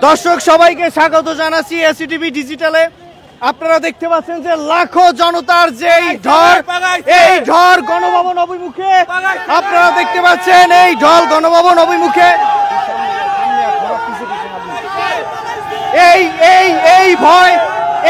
দর্শক সবাইকে স্বাগত জানাচ্ছি এসিটিভি ডিজিটালে। আপনারা দেখতে পাচ্ছেন যে লাখো জনতার যে এই ঝড় গণভবন অভিমুখে, আপনারা দেখতে পাচ্ছেন এই ঢল গণভবন অভিমুখে। এই ভয়,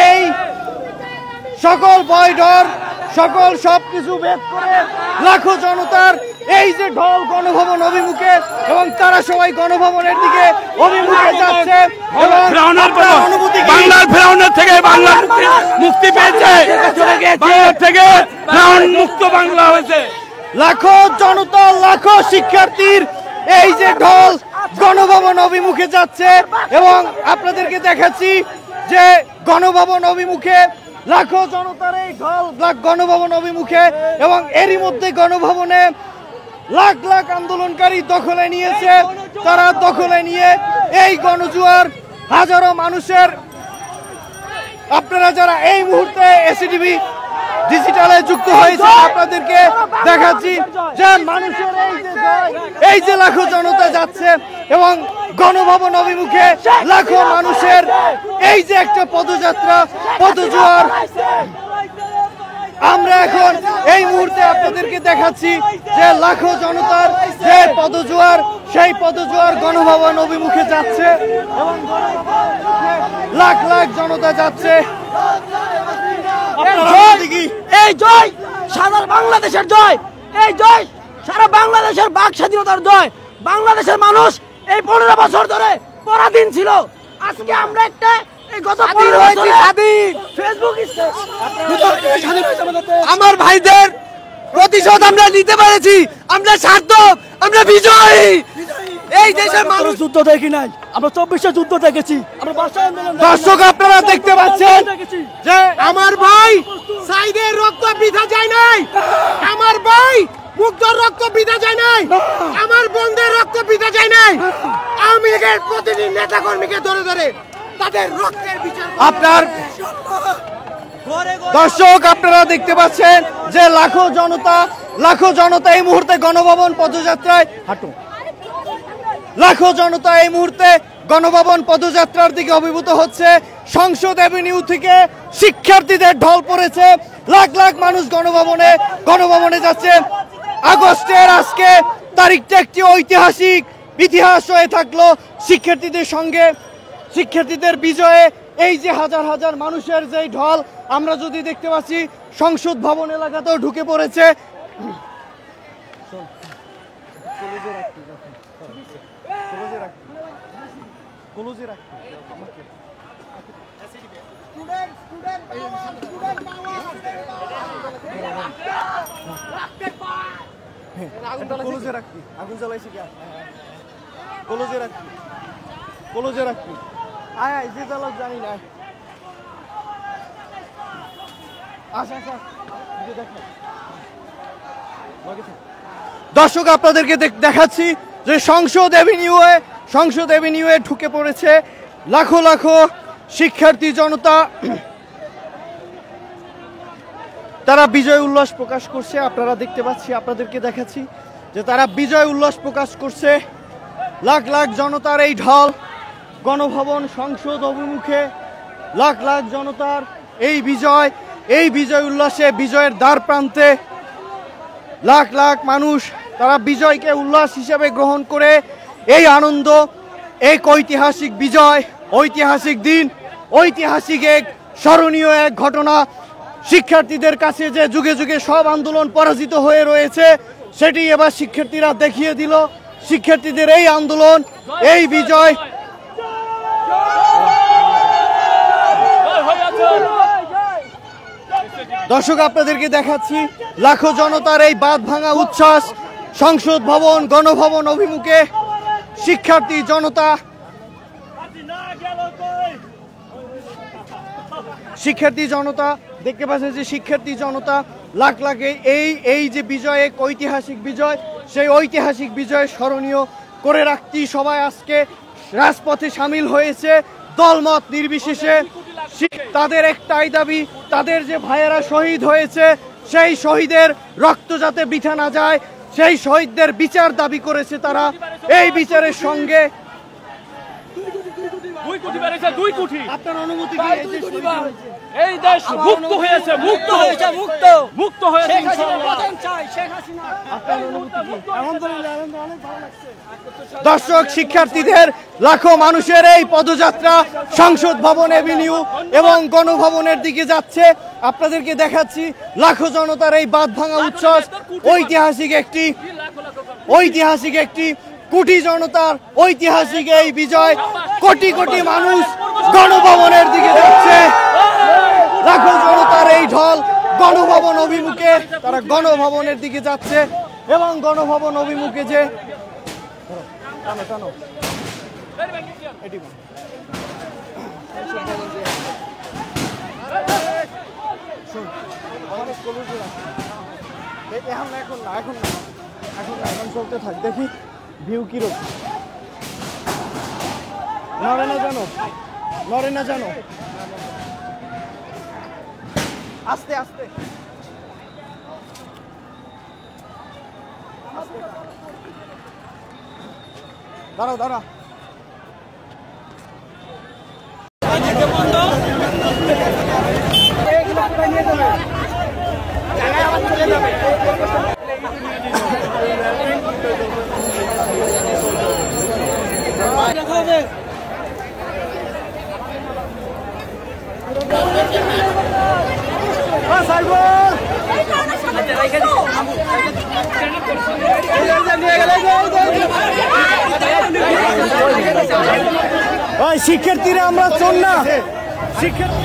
এই সকল ভয় ডর সকল সবকিছু ভেদ করে লাখো জনতার এই যে ঢল গণভবন অভিমুখে, এবং তারা সবাই গণভবনের দিকে অভিমুখে যাচ্ছে। বাংলার ফেরাউনের থেকে বাংলা মুক্তি পেয়েছে, থেকে মুক্ত বাংলা হয়েছে। লাখো জনতা, লাখো শিক্ষার্থীর এই যে ঢল গণভবন অভিমুখে যাচ্ছে, এবং আপনাদেরকে দেখাচ্ছি যে গণভবন অভিমুখে লাখো জনতার এই ঢল গণভবন অভিমুখে, এবং এরই মধ্যে গণভবনে লাখ লাখ আন্দোলনকারী দখলে নিয়েছে। তারা দখলে নিয়ে এই গণজোয়ার হাজারো মানুষের, আপনারা যারা এই মুহূর্তে এসিটিভি ডিজিটালে যুক্ত হয়েছে আপনাদেরকে দেখাচ্ছি যে মানুষের এই যে লাখো জনতা যাচ্ছে, এবং গণভবন অভিমুখে লাখো মানুষের এই যে একটা পদযাত্রা, পদজোয়ার। আমরা এখন এই মুহূর্তে আপনাদেরকে দেখাচ্ছি যে লাখো জনতার যে পদজোয়ার, সেই পদজোয়ার গণভবন অভিমুখে যাচ্ছে, এবং লাখ লাখ জনতা যাচ্ছে। এই জয় সারা বাংলাদেশের জয়, এই জয় সারা বাংলাদেশের বাক স্বাধীনতার জয়। বাংলাদেশের মানুষ এই 15 বছর ধরে পরাধীন ছিল। আজকে আমরা একটা আমার ভাইদের প্রতিশোধ আমরা নিতে পেরেছি, আমরা সার্থক, আমরা বিজয়ী। এই দেশের মানুষ যুদ্ধ দেখি নাই, আমরা 24 যুদ্ধ দেখেছি। আমরা দর্শক আপনারা দেখতে পাচ্ছেন যে আমার ভাই সাইদের রক্ত বৃথা যায় নাই, আমার ভাই মুগ্ধর রক্ত বৃথা যায় নাই, আমার বোনদের রক্ত বৃথা যায় নাই। আওয়ামী লীগের প্রতিটি নেতা কর্মীকে ধরে ধরে তাদের রক্তের বিচার আপনার দর্শক আপনারা দেখতে পাচ্ছেন যে লাখো জনতা এই মুহূর্তে গণভবন পদযাত্রায় লাখো জনতা এই মুহূর্তে গণভবন পদযাত্রার দিকে অভিভূত হচ্ছে। সংসদ অ্যাভিনিউ থেকে শিক্ষার্থীদের ঢল পড়েছে, লাখ লাখ মানুষ গণভবনে যাচ্ছে। আগস্টের আজকে তারিখটা একটি ঐতিহাসিক ইতিহাস হয়ে থাকলো শিক্ষার্থীদের সঙ্গে, শিক্ষার্থীদের বিজয়ে। এই যে হাজার হাজার মানুষের যেই ঢল আমরা যদি দেখতে পাচ্ছি, সংসদ ভবন এলাকাতেও ঢুকে পড়েছে। আগুন জ্বালাইছে কি? কলেজে রাখবি আয় যে চালক জানি না। দর্শক আপনাদেরকে দেখাচ্ছি যে সংসদ এভিনিউয়ে ঢুকে পড়েছে লাখো লাখো শিক্ষার্থী জনতা। তারা বিজয় উল্লাস প্রকাশ করছে, আপনারা দেখতে পাচ্ছি, আপনাদেরকে দেখাচ্ছি যে তারা বিজয় উল্লাস প্রকাশ করছে। লাখ লাখ জনতার এই ঢল গণভবন সংসদ অভিমুখে, লাখ লাখ জনতার এই বিজয় উল্লাসে, বিজয়ের দ্বার প্রান্তে লাখ লাখ মানুষ তারা বিজয়কে উল্লাস হিসেবে গ্রহণ করে এই আনন্দ, এক ঐতিহাসিক বিজয়, ঐতিহাসিক দিন, ঐতিহাসিক এক স্মরণীয় এক ঘটনা। শিক্ষার্থীদের কাছে যে যুগে যুগে সব আন্দোলন পরাজিত হয়ে রয়েছে, সেটি এবার শিক্ষার্থীরা দেখিয়ে দিল। শিক্ষার্থীদের এই আন্দোলন, এই বিজয়। দর্শক আপনাদেরকে দেখাচ্ছি লাখো জনতার এই বাঁধ ভাঙা উচ্ছ্বাস সংসদ ভবন গণভবন অভিমুখে। শিক্ষার্থী জনতা দেখতে পাচ্ছেন যে শিক্ষার্থী জনতা লাখ লাখ এই যে বিজয়, এক ঐতিহাসিক বিজয়, সেই ঐতিহাসিক বিজয় স্মরণীয় করে রাখতেই সবাই আজকে রাজপথে সামিল হয়েছে, দলমত নির্বিশেষে। তাদের একটাই দাবি, তাদের যে ভাইয়েরা শহীদ হয়েছে, সেই শহীদের রক্ত যাতে বৃথা না যায়, সেই শহীদদের বিচার দাবি করেছে তারা। এই বিচারের সঙ্গে 2 কোটি বেড়েছে, 2 কোটি। আপনার অনুমতি কি? এই দেশ এই দেশ মুক্ত হয়েছে, মুক্ত হয়েছে, মুক্ত মুক্ত হয়েছে ইনশাআল্লাহ। দর্শক, শিক্ষার্থীদের লাখো মানুষের এই পদযাত্রা সংসদ ভবন এভিনিউ এবং গণভবনের দিকে যাচ্ছে। আপনাদেরকে দেখাচ্ছি লাখো জনতার এই বাঁধ ভাঙা উচ্ছ্বাস। ঐতিহাসিক একটি কোটি জনতার ঐতিহাসিক এই বিজয়। কোটি কোটি মানুষ গণভবনের দিকে যাচ্ছে। লাখো জনতার এই ঢল গণভবন অভিমুখে, তারা গণভবনের দিকে যাচ্ছে এবং গণভবন অভিমুখে যে এখন চলতে থাক, দেখি ভিউ কিরকম। নড়ে না জানো আস্তে আস্তে দাঁড়াও শিক্ষার্থীরা আমরা চল না শিক্ষার্থী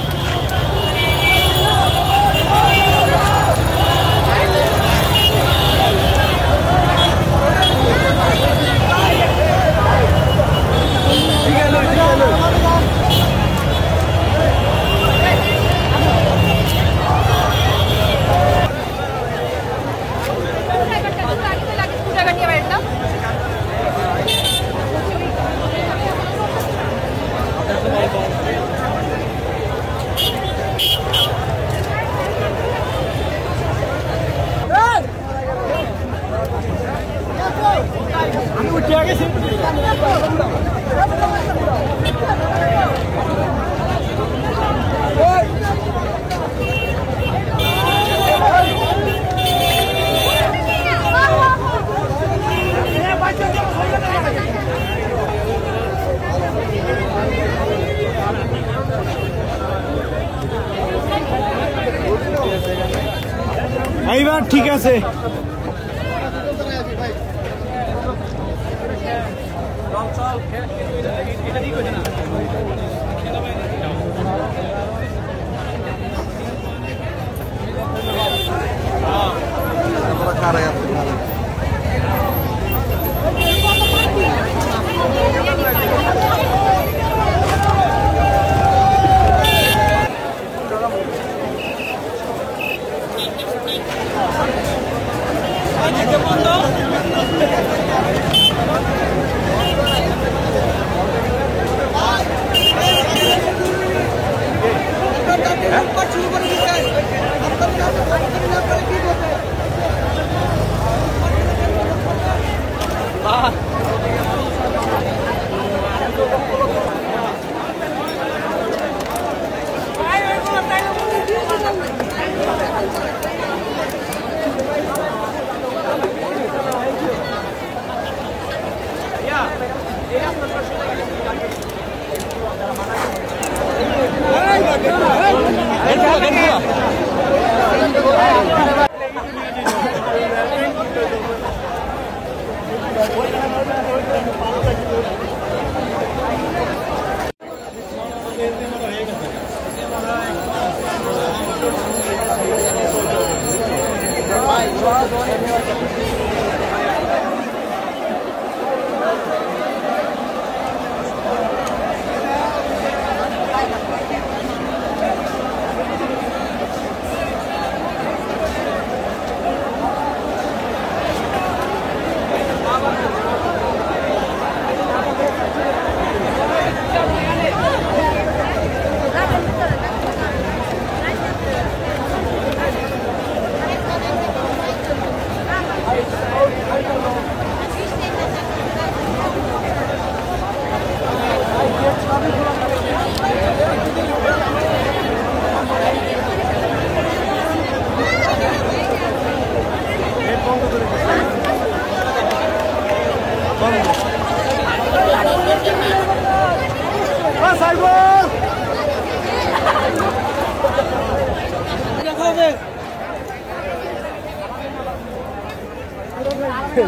এইবার ঠিক আছে।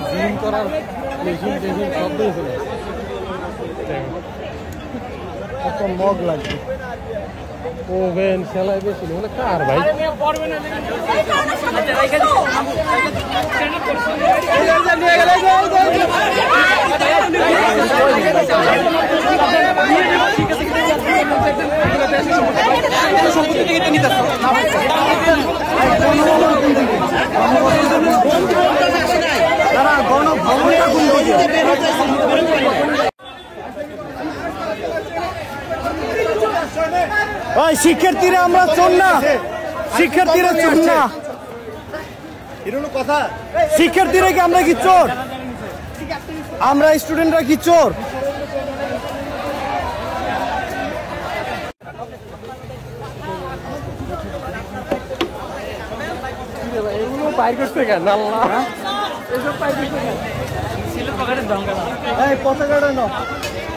জিম করার মেশিন টেশিন সব দিয়েছিল কত মগ লাগছে ওভেন সেলাই বেশি মানে কার ভাই তারা গণভবনটা কোন দিকে ওই শিক্ষার্থীরা আমরা চোর না, শিক্ষার্থীরা চোর না, কথা শিক্ষার্থীরা কি আমরা কি চোর? আমরা স্টুডেন্টরা কি চোর? এগুলো বাইর করতে কেন আল্লাহ এসব বাইর করতে কেন ছিল পকেটের দঙ্গা এই পতাকাটা নাও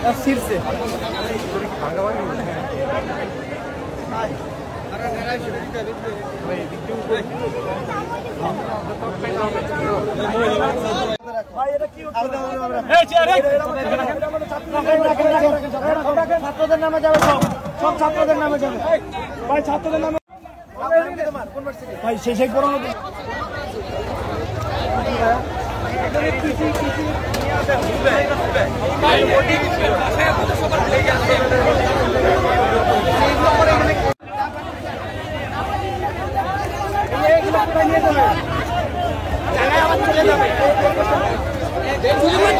আর শীর্ষে ছাত্রদের নামে যাবে, সব ছাত্রদের নামে যাবে ভাই, ছাত্রদের নামে ভাই শেষে করো চলে যাবে